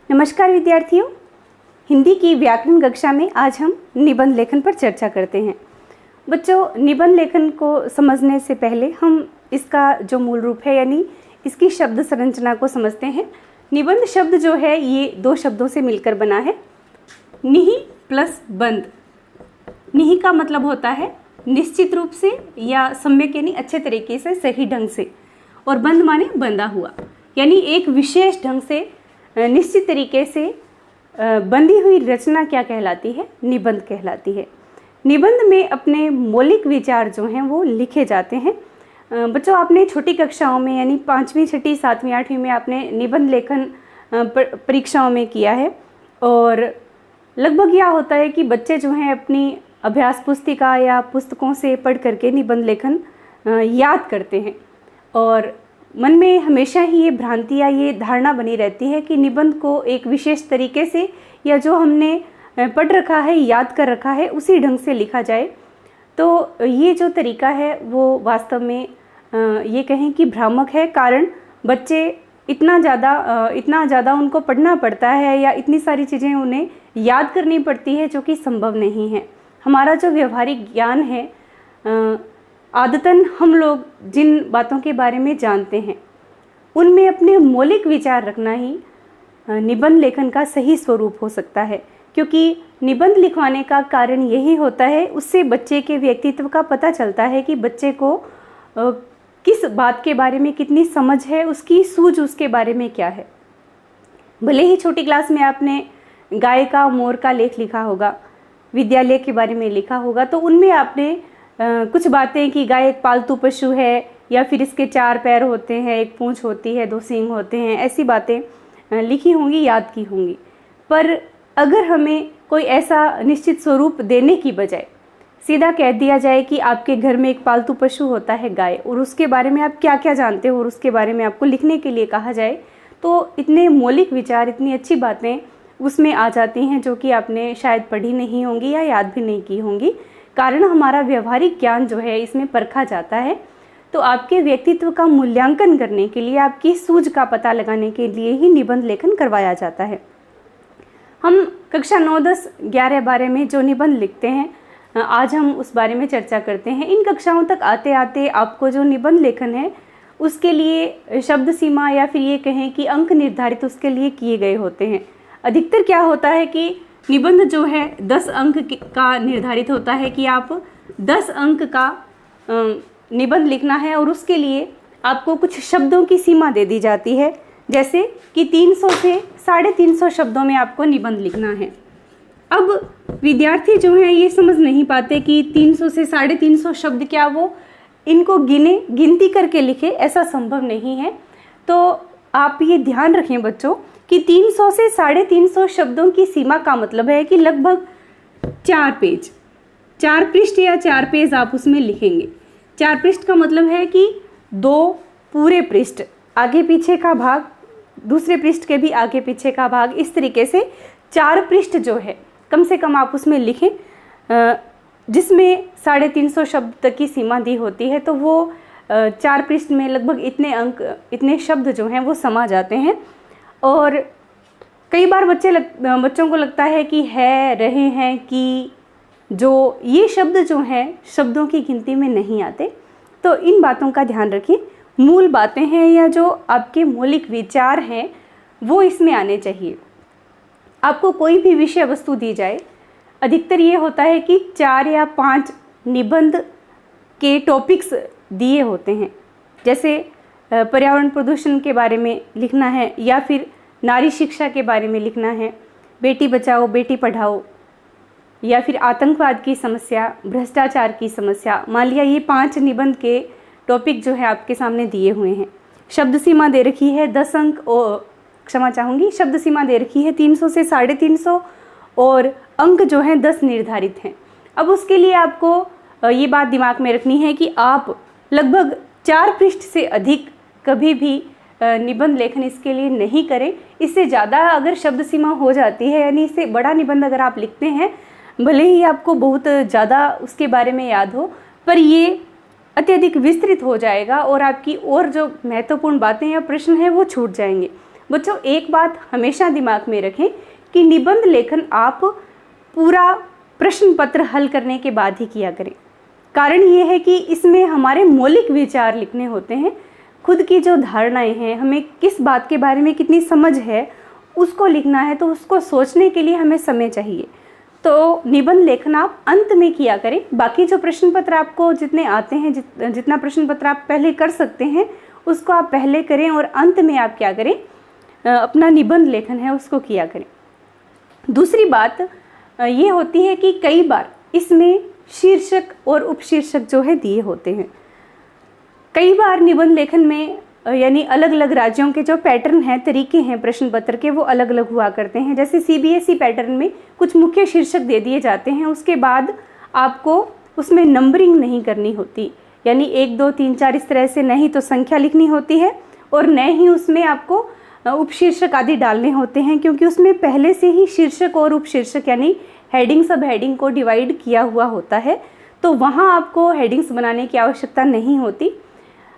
नमस्कार विद्यार्थियों, हिंदी की व्याकरण कक्षा में आज हम निबंध लेखन पर चर्चा करते हैं। बच्चों, निबंध लेखन को समझने से पहले हम इसका जो मूल रूप है यानी इसकी शब्द संरचना को समझते हैं। निबंध शब्द जो है ये दो शब्दों से मिलकर बना है, निहि प्लस बंध। निहि का मतलब होता है निश्चित रूप से या सम्यक यानी अच्छे तरीके से, सही ढंग से, और बंध माने बंधा हुआ यानी एक विशेष ढंग से निश्चित तरीके से बंधी हुई रचना क्या कहलाती है? निबंध कहलाती है। निबंध में अपने मौलिक विचार जो हैं वो लिखे जाते हैं। बच्चों, आपने छोटी कक्षाओं में यानी 5वीं, 6ठी, 7वीं, 8वीं में आपने निबंध लेखन परीक्षाओं में किया है और लगभग यह होता है कि बच्चे जो हैं अपनी अभ्यास पुस्तिका या पुस्तकों से पढ़ करके निबंध लेखन याद करते हैं और मन में हमेशा ही ये भ्रांति या ये धारणा बनी रहती है कि निबंध को एक विशेष तरीके से या जो हमने पढ़ रखा है, याद कर रखा है, उसी ढंग से लिखा जाए। तो ये जो तरीका है वो वास्तव में ये कहें कि भ्रामक है। कारण बच्चे इतना ज़्यादा उनको पढ़ना पड़ता है या इतनी सारी चीज़ें उन्हें याद करनी पड़ती है जो कि संभव नहीं है। हमारा जो व्यवहारिक ज्ञान है, आदतन हम लोग जिन बातों के बारे में जानते हैं उनमें अपने मौलिक विचार रखना ही निबंध लेखन का सही स्वरूप हो सकता है, क्योंकि निबंध लिखवाने का कारण यही होता है, उससे बच्चे के व्यक्तित्व का पता चलता है कि बच्चे को किस बात के बारे में कितनी समझ है, उसकी सूझ उसके बारे में क्या है। भले ही छोटी क्लास में आपने गाय का, मोर का लेख लिखा होगा, विद्यालय के बारे में लिखा होगा, तो उनमें आपने कुछ बातें कि गाय एक पालतू पशु है या फिर इसके 4 पैर होते हैं, एक पूंछ होती है, 2 सींग होते हैं, ऐसी बातें लिखी होंगी, याद की होंगी। पर अगर हमें कोई ऐसा निश्चित स्वरूप देने की बजाय सीधा कह दिया जाए कि आपके घर में एक पालतू पशु होता है गाय, और उसके बारे में आप क्या क्या जानते हो और उसके बारे में आपको लिखने के लिए कहा जाए, तो इतने मौलिक विचार, इतनी अच्छी बातें उसमें आ जाती हैं जो कि आपने शायद पढ़ी नहीं होंगी या याद भी नहीं की होंगी। कारण हमारा व्यवहारिक ज्ञान जो है इसमें परखा जाता है। तो आपके व्यक्तित्व का मूल्यांकन करने के लिए, आपकी सूझ का पता लगाने के लिए ही निबंध लेखन करवाया जाता है। हम कक्षा 9, 10, 11, 12 में जो निबंध लिखते हैं, आज हम उस बारे में चर्चा करते हैं। इन कक्षाओं तक आते आते आपको जो निबंध लेखन है उसके लिए शब्द सीमा या फिर ये कहें कि अंक निर्धारित उसके लिए किए गए होते हैं। अधिकतर क्या होता है कि निबंध जो है 10 अंक का निर्धारित होता है कि आप 10 अंक का निबंध लिखना है और उसके लिए आपको कुछ शब्दों की सीमा दे दी जाती है, जैसे कि 300 से 350 शब्दों में आपको निबंध लिखना है। अब विद्यार्थी जो हैं ये समझ नहीं पाते कि 300 से 350 शब्द क्या वो इनको गिनती करके लिखे, ऐसा संभव नहीं है। तो आप ये ध्यान रखें बच्चों कि 300 से 350 शब्दों की सीमा का मतलब है कि लगभग 4 पृष्ठ या 4 पेज आप उसमें लिखेंगे। 4 पृष्ठ का मतलब है कि 2 पूरे पृष्ठ, आगे पीछे का भाग, दूसरे पृष्ठ के भी आगे पीछे का भाग, इस तरीके से 4 पृष्ठ जो है कम से कम आप उसमें लिखें, जिसमें 350 शब्द तक की सीमा दी होती है। तो वो 4 पृष्ठ में लगभग इतने अंक, इतने शब्द जो हैं वो समा जाते हैं। और कई बार बच्चों को लगता है कि है, रहे हैं, कि जो ये शब्द जो हैं शब्दों की गिनती में नहीं आते। तो इन बातों का ध्यान रखें। मूल बातें हैं या जो आपके मौलिक विचार हैं वो इसमें आने चाहिए। आपको कोई भी विषय वस्तु दी जाए, अधिकतर ये होता है कि 4 या 5 निबंध के टॉपिक्स दिए होते हैं, जैसे पर्यावरण प्रदूषण के बारे में लिखना है या फिर नारी शिक्षा के बारे में लिखना है, बेटी बचाओ बेटी पढ़ाओ, या फिर आतंकवाद की समस्या, भ्रष्टाचार की समस्या। मान लिया ये 5 निबंध के टॉपिक जो है आपके सामने दिए हुए हैं। शब्द सीमा दे रखी है 10 अंक, क्षमा चाहूँगी, शब्द सीमा दे रखी है 300 से 350 और अंक जो हैं 10 निर्धारित हैं। अब उसके लिए आपको ये बात दिमाग में रखनी है कि आप लगभग 4 पृष्ठ से अधिक कभी भी निबंध लेखन इसके लिए नहीं करें। इससे ज़्यादा अगर शब्द सीमा हो जाती है, यानी इससे बड़ा निबंध अगर आप लिखते हैं, भले ही आपको बहुत ज़्यादा उसके बारे में याद हो, पर ये अत्यधिक विस्तृत हो जाएगा और आपकी और जो महत्वपूर्ण बातें या प्रश्न हैं वो छूट जाएंगे। बच्चों एक बात हमेशा दिमाग में रखें कि निबंध लेखन आप पूरा प्रश्न पत्र हल करने के बाद ही किया करें। कारण ये है कि इसमें हमारे मौलिक विचार लिखने होते हैं, खुद की जो धारणाएं हैं, हमें किस बात के बारे में कितनी समझ है उसको लिखना है, तो उसको सोचने के लिए हमें समय चाहिए। तो निबंध लेखन आप अंत में किया करें। बाकी जो प्रश्न पत्र आपको जितने आते हैं, जितना प्रश्न पत्र आप पहले कर सकते हैं उसको आप पहले करें और अंत में आप क्या करें, अपना निबंध लेखन है उसको किया करें। दूसरी बात ये होती है कि कई बार इसमें शीर्षक और उपशीर्षक जो है दिए होते हैं। कई बार निबंध लेखन में यानी अलग अलग राज्यों के जो पैटर्न हैं, तरीके हैं प्रश्न पत्र के, वो अलग अलग हुआ करते हैं। जैसे CBSE पैटर्न में कुछ मुख्य शीर्षक दे दिए जाते हैं, उसके बाद आपको उसमें नंबरिंग नहीं करनी होती, यानी 1 2 3 4 इस तरह से नहीं तो संख्या लिखनी होती है और न ही उसमें आपको उपशीर्षक आदि डालने होते हैं, क्योंकि उसमें पहले से ही शीर्षक और उपशीर्षक यानी हेडिंग सब हेडिंग को डिवाइड किया हुआ होता है, तो वहाँ आपको हेडिंग्स बनाने की आवश्यकता नहीं होती।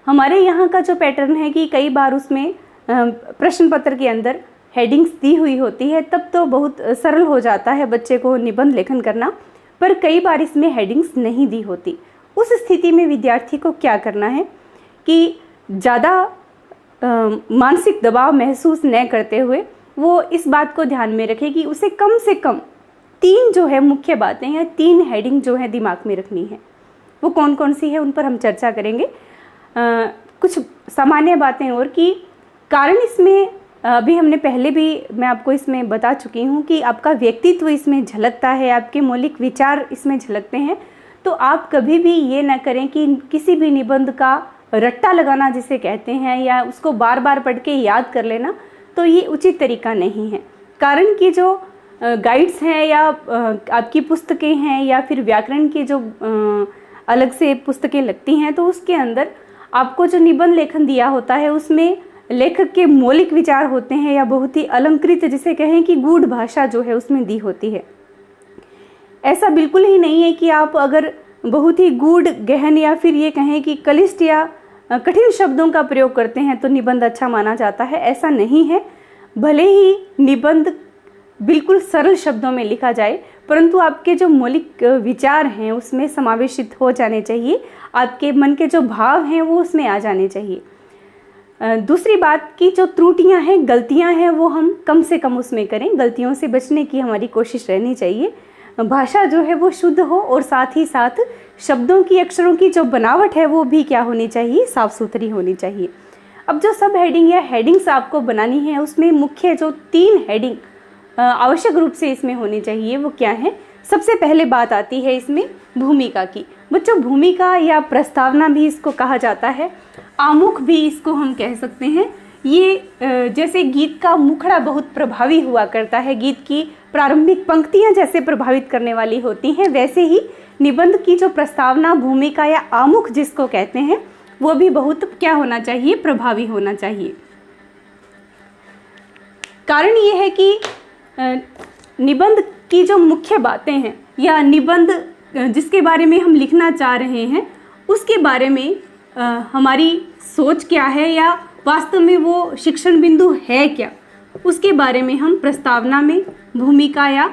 हमारे यहाँ का जो पैटर्न है कि कई बार उसमें प्रश्न पत्र के अंदर हेडिंग्स दी हुई होती है, तब तो बहुत सरल हो जाता है बच्चे को निबंध लेखन करना, पर कई बार इसमें हेडिंग्स नहीं दी होती। उस स्थिति में विद्यार्थी को क्या करना है कि ज़्यादा मानसिक दबाव महसूस न करते हुए वो इस बात को ध्यान में रखे कि उसे कम से कम 3 जो है मुख्य बातें हैं, 3 हेडिंग जो है दिमाग में रखनी है। वो कौन कौन सी है उन पर हम चर्चा करेंगे। कुछ सामान्य बातें और कि कारण इसमें अभी हमने पहले भी मैं आपको इसमें बता चुकी हूँ कि आपका व्यक्तित्व इसमें झलकता है, आपके मौलिक विचार इसमें झलकते हैं। तो आप कभी भी ये ना करें कि किसी भी निबंध का रट्टा लगाना जिसे कहते हैं या उसको बार बार पढ़ के याद कर लेना, तो ये उचित तरीका नहीं है। कारण कि जो गाइड्स हैं या आपकी पुस्तकें हैं या फिर व्याकरण की जो अलग से पुस्तकें लगती हैं, तो उसके अंदर आपको जो निबंध लेखन दिया होता है उसमें लेखक के मौलिक विचार होते हैं या बहुत ही अलंकृत जिसे कहें कि गूढ़ भाषा जो है उसमें दी होती है। ऐसा बिल्कुल ही नहीं है कि आप अगर बहुत ही गूढ़ गहन या फिर ये कहें कि क्लिष्ट या कठिन शब्दों का प्रयोग करते हैं तो निबंध अच्छा माना जाता है, ऐसा नहीं है। भले ही निबंध बिल्कुल सरल शब्दों में लिखा जाए, परंतु आपके जो मौलिक विचार हैं उसमें समावेशित हो जाने चाहिए, आपके मन के जो भाव हैं वो उसमें आ जाने चाहिए। दूसरी बात की जो त्रुटियां हैं, गलतियां हैं, वो हम कम से कम उसमें करें, गलतियों से बचने की हमारी कोशिश रहनी चाहिए। भाषा जो है वो शुद्ध हो और साथ ही साथ शब्दों की, अक्षरों की जो बनावट है वो भी क्या होनी चाहिए, साफ सुथरी होनी चाहिए। अब जो सब हेडिंग या हेडिंग्स आपको बनानी है उसमें मुख्य जो 3 हेडिंग आवश्यक रूप से इसमें होनी चाहिए वो क्या है। सबसे पहले बात आती है इसमें भूमिका की। बच्चों भूमिका या प्रस्तावना भी इसको कहा जाता है, आमुख भी इसको हम कह सकते हैं। ये जैसे गीत का मुखड़ा बहुत प्रभावी हुआ करता है, गीत की प्रारंभिक पंक्तियां जैसे प्रभावित करने वाली होती हैं, वैसे ही निबंध की जो प्रस्तावना, भूमिका या आमुख जिसको कहते हैं वो भी बहुत क्या होना चाहिए, प्रभावी होना चाहिए। कारण ये है कि निबंध की जो मुख्य बातें हैं या निबंध जिसके बारे में हम लिखना चाह रहे हैं उसके बारे में हमारी सोच क्या है या वास्तव में वो शिक्षण बिंदु है क्या, उसके बारे में हम प्रस्तावना में, भूमिका या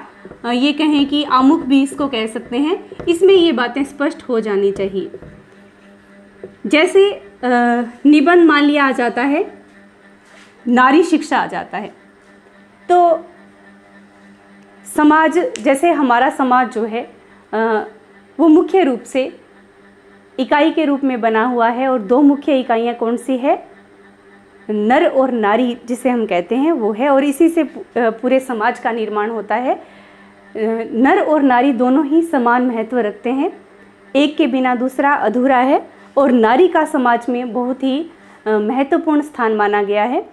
ये कहें कि आमुख भी इसको कह सकते हैं, इसमें ये बातें स्पष्ट हो जानी चाहिए। जैसे निबंध मान लिया आ जाता है, नारी शिक्षा आ जाता है, तो समाज जैसे हमारा समाज जो है वो मुख्य रूप से इकाई के रूप में बना हुआ है और 2 मुख्य इकाइयाँ कौन सी है, नर और नारी जिसे हम कहते हैं वो है, और इसी से पूरे समाज का निर्माण होता है। नर और नारी दोनों ही समान महत्व रखते हैं, एक के बिना दूसरा अधूरा है और नारी का समाज में बहुत ही महत्वपूर्ण स्थान माना गया है।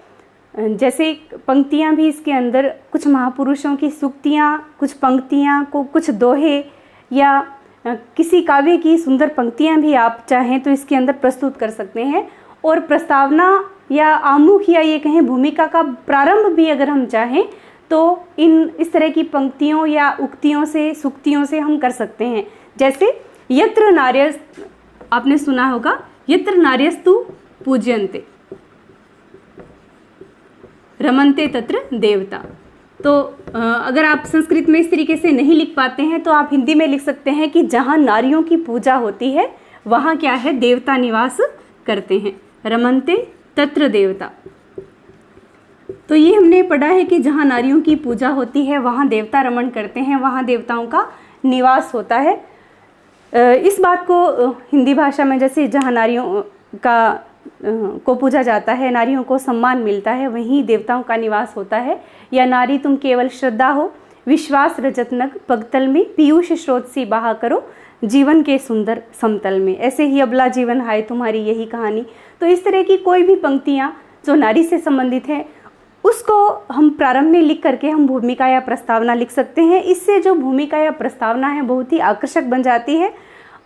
जैसे पंक्तियाँ भी इसके अंदर कुछ महापुरुषों की सूक्तियाँ, कुछ पंक्तियाँ को, कुछ दोहे या किसी काव्य की सुंदर पंक्तियाँ भी आप चाहें तो इसके अंदर प्रस्तुत कर सकते हैं। और प्रस्तावना या आमुख या ये कहें भूमिका का प्रारंभ भी अगर हम चाहें तो इस तरह की पंक्तियों या उक्तियों से, सूक्तियों से हम कर सकते हैं। जैसे यत्र नार्यस्, आपने सुना होगा, यत्र नार्यस्तु पूज्यन्ते, रमन्ते तत्र देवता। तो अगर आप संस्कृत में इस तरीके से नहीं लिख पाते हैं तो आप हिंदी में लिख सकते हैं कि जहाँ नारियों की पूजा होती है वहाँ क्या है, देवता निवास करते हैं। रमन्ते तत्र देवता। तो ये हमने पढ़ा है कि जहाँ नारियों की पूजा होती है वहाँ देवता रमण करते हैं, वहाँ देवताओं का निवास होता है। इस बात को हिंदी भाषा में जैसे जहाँ नारियों को पूजा जाता है, नारियों को सम्मान मिलता है, वहीं देवताओं का निवास होता है। या नारी तुम केवल श्रद्धा हो, विश्वास रजतनग पगतल में, पीयूष स्रोत सी बहा करो, जीवन के सुंदर समतल में। ऐसे ही अबला जीवन हाय तुम्हारी यही कहानी। तो इस तरह की कोई भी पंक्तियाँ जो नारी से संबंधित हैं उसको हम प्रारंभ में लिख करके हम भूमिका या प्रस्तावना लिख सकते हैं। इससे जो भूमिका या प्रस्तावना है बहुत ही आकर्षक बन जाती है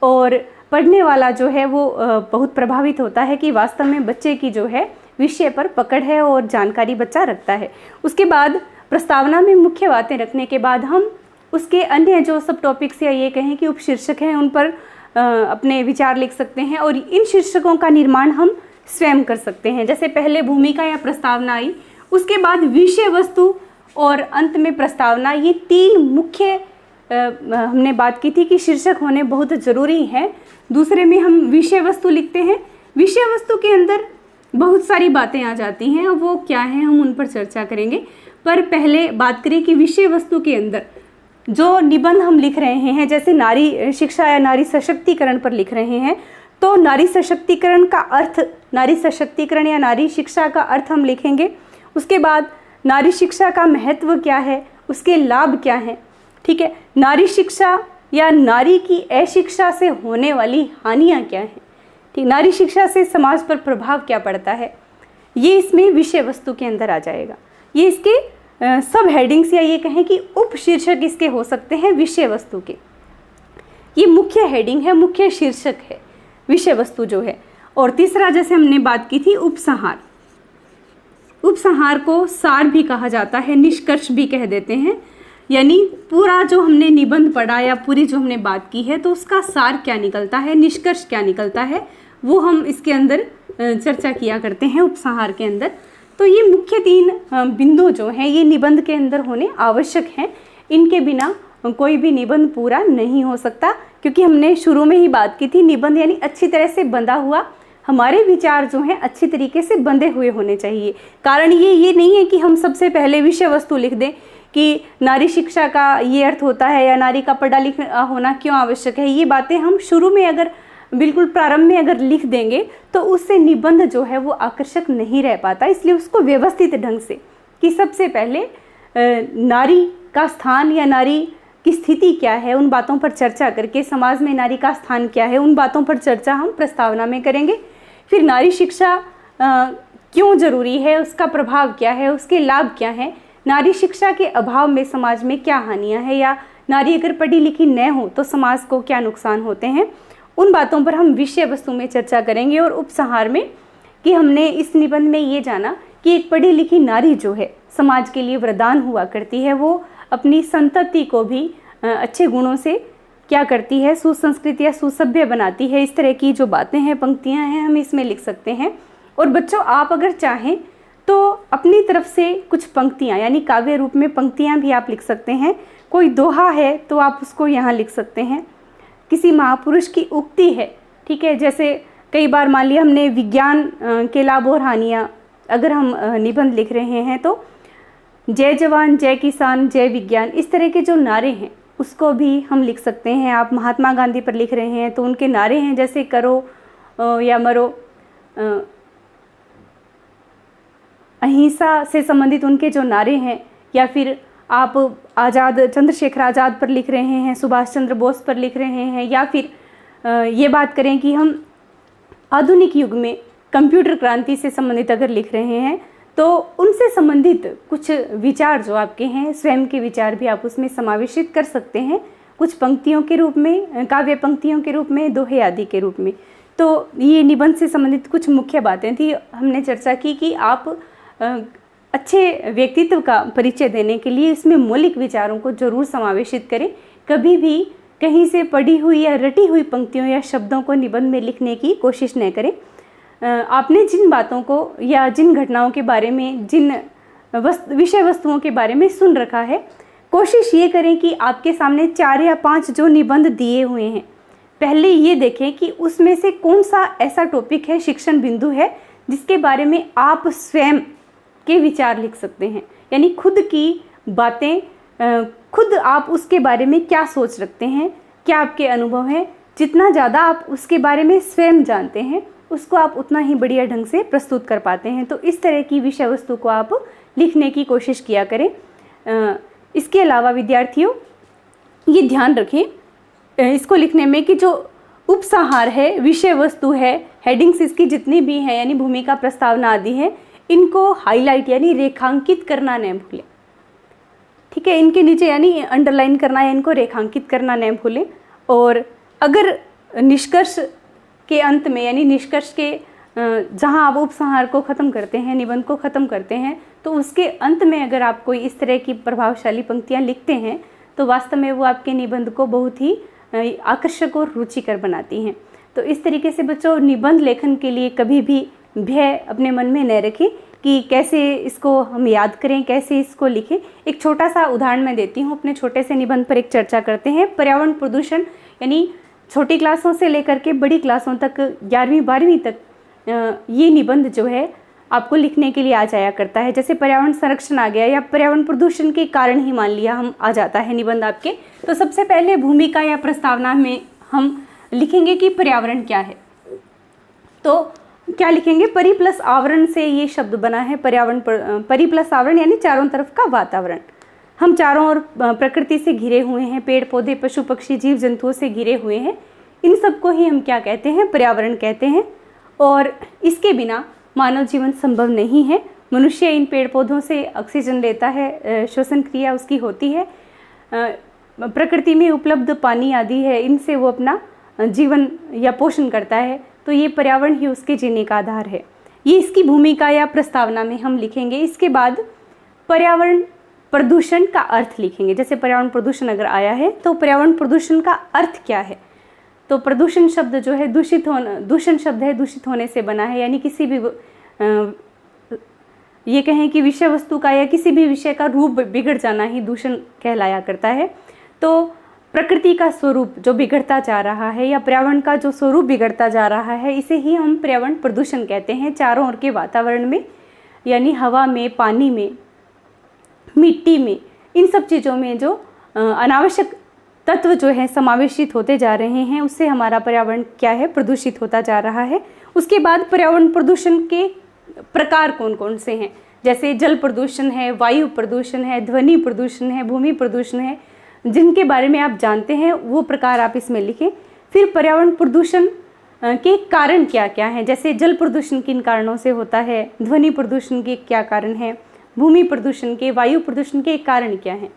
और पढ़ने वाला जो है वो बहुत प्रभावित होता है कि वास्तव में बच्चे की जो है विषय पर पकड़ है और जानकारी बच्चा रखता है। उसके बाद प्रस्तावना में मुख्य बातें रखने के बाद हम उसके अन्य जो सब टॉपिक्स या ये कहें कि उपशीर्षक हैं उन पर अपने विचार लिख सकते हैं और इन शीर्षकों का निर्माण हम स्वयं कर सकते हैं। जैसे पहले भूमिका या प्रस्तावना आई, उसके बाद विषय वस्तु और अंत में प्रस्तावना। ये तीन मुख्य हमने बात की थी कि शीर्षक होने बहुत ज़रूरी है। दूसरे में हम विषय वस्तु लिखते हैं। विषय वस्तु के अंदर बहुत सारी बातें आ जाती हैं और वो क्या है हम उन पर चर्चा करेंगे। पर पहले बात करें कि विषय वस्तु के अंदर जो निबंध हम लिख रहे हैं, जैसे नारी शिक्षा या नारी सशक्तिकरण पर लिख रहे हैं, तो नारी सशक्तिकरण का अर्थ, नारी सशक्तिकरण या नारी शिक्षा का अर्थ हम लिखेंगे। उसके बाद नारी शिक्षा का महत्व क्या है, उसके लाभ क्या हैं, ठीक है। नारी शिक्षा या नारी की अशिक्षा से होने वाली हानियाँ क्या हैं, ठीक। नारी शिक्षा से समाज पर प्रभाव क्या पड़ता है, ये इसमें विषय वस्तु के अंदर आ जाएगा। ये इसके सब हेडिंग्स या ये कहें कि उपशीर्षक इसके हो सकते हैं विषय वस्तु के। ये मुख्य हेडिंग है, मुख्य शीर्षक है विषय वस्तु जो है। और तीसरा जैसे हमने बात की थी उपसंहार। उपसंहार को सार भी कहा जाता है, निष्कर्ष भी कह देते हैं। यानी पूरा जो हमने निबंध पढ़ा या पूरी जो हमने बात की है तो उसका सार क्या निकलता है, निष्कर्ष क्या निकलता है, वो हम इसके अंदर चर्चा किया करते हैं उपसंहार के अंदर। तो ये मुख्य तीन बिंदु जो हैं ये निबंध के अंदर होने आवश्यक हैं। इनके बिना कोई भी निबंध पूरा नहीं हो सकता, क्योंकि हमने शुरू में ही बात की थी निबंध यानी अच्छी तरह से बंधा हुआ, हमारे विचार जो हैं अच्छी तरीके से बंधे हुए होने चाहिए। कारण ये नहीं है कि हम सबसे पहले विषय वस्तु लिख दें कि नारी शिक्षा का ये अर्थ होता है या नारी का पढ़ा लिखा होना क्यों आवश्यक है। ये बातें हम शुरू में अगर बिल्कुल प्रारंभ में अगर लिख देंगे तो उससे निबंध जो है वो आकर्षक नहीं रह पाता। इसलिए उसको व्यवस्थित ढंग से कि सबसे पहले नारी का स्थान या नारी की स्थिति क्या है उन बातों पर चर्चा करके, समाज में नारी का स्थान क्या है उन बातों पर चर्चा हम प्रस्तावना में करेंगे। फिर नारी शिक्षा क्यों जरूरी है, उसका प्रभाव क्या है, उसके लाभ क्या हैं, नारी शिक्षा के अभाव में समाज में क्या हानियां हैं, या नारी अगर पढ़ी लिखी न हो तो समाज को क्या नुकसान होते हैं, उन बातों पर हम विषय वस्तु में चर्चा करेंगे। और उपसंहार में कि हमने इस निबंध में ये जाना कि एक पढ़ी लिखी नारी जो है समाज के लिए वरदान हुआ करती है, वो अपनी संतति को भी अच्छे गुणों से क्या करती है, सुसंस्कृत या सुसभ्य बनाती है। इस तरह की जो बातें हैं, पंक्तियां हैं, हम इसमें लिख सकते हैं। और बच्चों आप अगर चाहें तो अपनी तरफ से कुछ पंक्तियां यानी काव्य रूप में पंक्तियां भी आप लिख सकते हैं। कोई दोहा है तो आप उसको यहाँ लिख सकते हैं, किसी महापुरुष की उक्ति है, ठीक है। जैसे कई बार मान लिया हमने विज्ञान के लाभ और हानियाँ अगर हम निबंध लिख रहे हैं तो जय जवान जय किसान जय विज्ञान, इस तरह के जो नारे हैं उसको भी हम लिख सकते हैं। आप महात्मा गांधी पर लिख रहे हैं तो उनके नारे हैं जैसे करो या मरो, अहिंसा से संबंधित उनके जो नारे हैं, या फिर आप आज़ाद चंद्रशेखर आज़ाद पर लिख रहे हैं, सुभाष चंद्र बोस पर लिख रहे हैं, या फिर ये बात करें कि हम आधुनिक युग में कंप्यूटर क्रांति से संबंधित अगर लिख रहे हैं तो उनसे संबंधित कुछ विचार जो आपके हैं, स्वयं के विचार भी आप उसमें समावेशित कर सकते हैं, कुछ पंक्तियों के रूप में, काव्य पंक्तियों के रूप में, दोहे आदि के रूप में। तो ये निबंध से संबंधित कुछ मुख्य बातें थी। हमने चर्चा की कि आप अच्छे व्यक्तित्व का परिचय देने के लिए इसमें मौलिक विचारों को जरूर समावेशित करें। कभी भी कहीं से पढ़ी हुई या रटी हुई पंक्तियों या शब्दों को निबंध में लिखने की कोशिश न करें। आपने जिन बातों को या जिन घटनाओं के बारे में, जिन विषय वस्तुओं के बारे में सुन रखा है, कोशिश ये करें कि आपके सामने 4 या 5 जो निबंध दिए हुए हैं, पहले ये देखें कि उसमें से कौन सा ऐसा टॉपिक है, शिक्षण बिंदु है, जिसके बारे में आप स्वयं के विचार लिख सकते हैं। यानी खुद की बातें, खुद आप उसके बारे में क्या सोच रखते हैं, क्या आपके अनुभव हैं। जितना ज़्यादा आप उसके बारे में स्वयं जानते हैं, उसको आप उतना ही बढ़िया ढंग से प्रस्तुत कर पाते हैं। तो इस तरह की विषय वस्तु को आप लिखने की कोशिश किया करें। इसके अलावा विद्यार्थियों, ये ध्यान रखें इसको लिखने में कि जो उपसंहार है, विषय वस्तु है, हेडिंग्स इसकी जितनी भी हैं, यानी भूमिका, प्रस्तावना आदि है, इनको हाईलाइट यानी रेखांकित करना न भूलें। ठीक है, इनके नीचे यानी अंडरलाइन करना या इनको रेखांकित करना न भूलें। और अगर निष्कर्ष के अंत में, यानी निष्कर्ष के जहां आप उपसंहार को ख़त्म करते हैं, निबंध को ख़त्म करते हैं, तो उसके अंत में अगर आप कोई इस तरह की प्रभावशाली पंक्तियां लिखते हैं तो वास्तव में वो आपके निबंध को बहुत ही आकर्षक और रुचिकर बनाती हैं। तो इस तरीके से बच्चों, निबंध लेखन के लिए कभी भी भय अपने मन में न रखें कि कैसे इसको हम याद करें, कैसे इसको लिखें। एक छोटा सा उदाहरण मैं देती हूँ, अपने छोटे से निबंध पर एक चर्चा करते हैं। पर्यावरण प्रदूषण, यानी छोटी क्लासों से लेकर के बड़ी क्लासों तक, 11वीं 12वीं तक ये निबंध जो है आपको लिखने के लिए आ जाया करता है। जैसे पर्यावरण संरक्षण आ गया या पर्यावरण प्रदूषण के कारण ही मान लिया हम आ जाता है निबंध आपके, तो सबसे पहले भूमिका या प्रस्तावना में हम लिखेंगे कि पर्यावरण क्या है। तो क्या लिखेंगे? परि प्लस आवरण से ये शब्द बना है पर्यावरण। परि प्लस आवरण यानी चारों तरफ का वातावरण। हम चारों ओर प्रकृति से घिरे हुए हैं, पेड़ पौधे, पशु पक्षी, जीव जंतुओं से घिरे हुए हैं। इन सबको ही हम क्या कहते हैं? पर्यावरण कहते हैं। और इसके बिना मानव जीवन संभव नहीं है। मनुष्य इन पेड़ पौधों से ऑक्सीजन लेता है, श्वसन क्रिया उसकी होती है, प्रकृति में उपलब्ध पानी आदि है, इनसे वो अपना जीवन या पोषण करता है। तो ये पर्यावरण ही उसके जीने का आधार है। ये इसकी भूमिका या प्रस्तावना में हम लिखेंगे। इसके बाद पर्यावरण प्रदूषण का अर्थ लिखेंगे। जैसे पर्यावरण प्रदूषण अगर आया है तो पर्यावरण प्रदूषण का अर्थ क्या है? तो प्रदूषण शब्द जो है दूषण शब्द है, दूषित होने से बना है, यानी किसी भी ये कहें कि विषय वस्तु का या किसी भी विषय का रूप बिगड़ जाना ही दूषण कहलाया करता है। तो प्रकृति का स्वरूप जो बिगड़ता जा रहा है या पर्यावरण का जो स्वरूप बिगड़ता जा रहा है, इसे ही हम पर्यावरण प्रदूषण कहते हैं। चारों ओर के वातावरण में, यानी हवा में, पानी में, मिट्टी में, इन सब चीज़ों में जो अनावश्यक तत्व जो है समावेशित होते जा रहे हैं, उससे हमारा पर्यावरण क्या है? प्रदूषित होता जा रहा है। उसके बाद पर्यावरण प्रदूषण के प्रकार कौन कौन से हैं? जैसे जल प्रदूषण है, वायु प्रदूषण है, ध्वनि प्रदूषण है, भूमि प्रदूषण है। जिनके बारे में आप जानते हैं वो प्रकार आप इसमें लिखें। फिर पर्यावरण प्रदूषण के कारण क्या क्या हैं? जैसे जल प्रदूषण किन कारणों से होता है, ध्वनि प्रदूषण के क्या कारण हैं, भूमि प्रदूषण के, वायु प्रदूषण के कारण क्या हैं।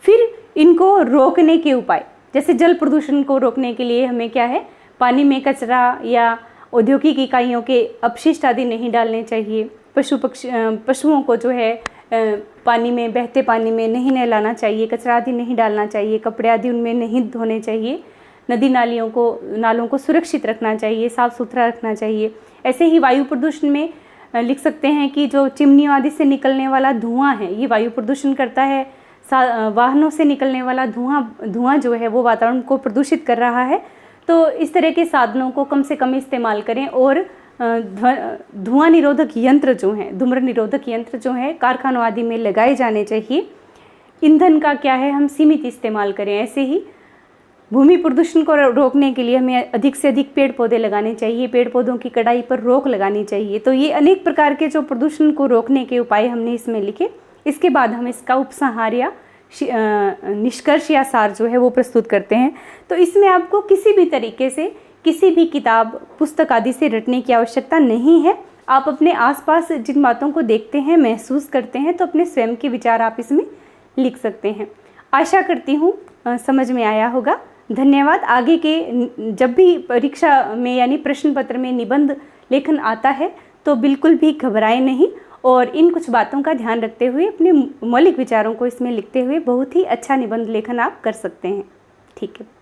फिर इनको रोकने के उपाय, जैसे जल प्रदूषण को रोकने के लिए हमें क्या है? पानी में कचरा या औद्योगिक इकाइयों के अपशिष्ट आदि नहीं डालने चाहिए। पशुओं को जो है पानी में, बहते पानी में नहीं नहलाना चाहिए, कचरा आदि नहीं डालना चाहिए, कपड़े आदि उनमें नहीं धोने चाहिए। नदी नालों को सुरक्षित रखना चाहिए, साफ सुथरा रखना चाहिए। ऐसे ही वायु प्रदूषण में लिख सकते हैं कि जो चिमनियों आदि से निकलने वाला धुआं है, ये वायु प्रदूषण करता है। वाहनों से निकलने वाला धुआं जो है वो वातावरण को प्रदूषित कर रहा है। तो इस तरह के साधनों को कम से कम इस्तेमाल करें। और धुआं निरोधक यंत्र जो हैं, धूम्र निरोधक यंत्र जो है कारखानों आदि में लगाए जाने चाहिए। ईंधन का क्या है? हम सीमित इस्तेमाल करें। ऐसे ही भूमि प्रदूषण को रोकने के लिए हमें अधिक से अधिक पेड़ पौधे लगाने चाहिए, पेड़ पौधों की कटाई पर रोक लगानी चाहिए। तो ये अनेक प्रकार के जो प्रदूषण को रोकने के उपाय हमने इसमें लिखे। इसके बाद हम इसका उपसंहार या निष्कर्ष या सार जो है वो प्रस्तुत करते हैं। तो इसमें आपको किसी भी तरीके से किसी भी किताब, पुस्तक आदि से रटने की आवश्यकता नहीं है। आप अपने आसपास जिन बातों को देखते हैं, महसूस करते हैं, तो अपने स्वयं के विचार आप इसमें लिख सकते हैं। आशा करती हूँ समझ में आया होगा। धन्यवाद। आगे के जब भी परीक्षा में यानी प्रश्न पत्र में निबंध लेखन आता है तो बिल्कुल भी घबराएं नहीं और इन कुछ बातों का ध्यान रखते हुए अपने मौलिक विचारों को इसमें लिखते हुए बहुत ही अच्छा निबंध लेखन आप कर सकते हैं। ठीक है।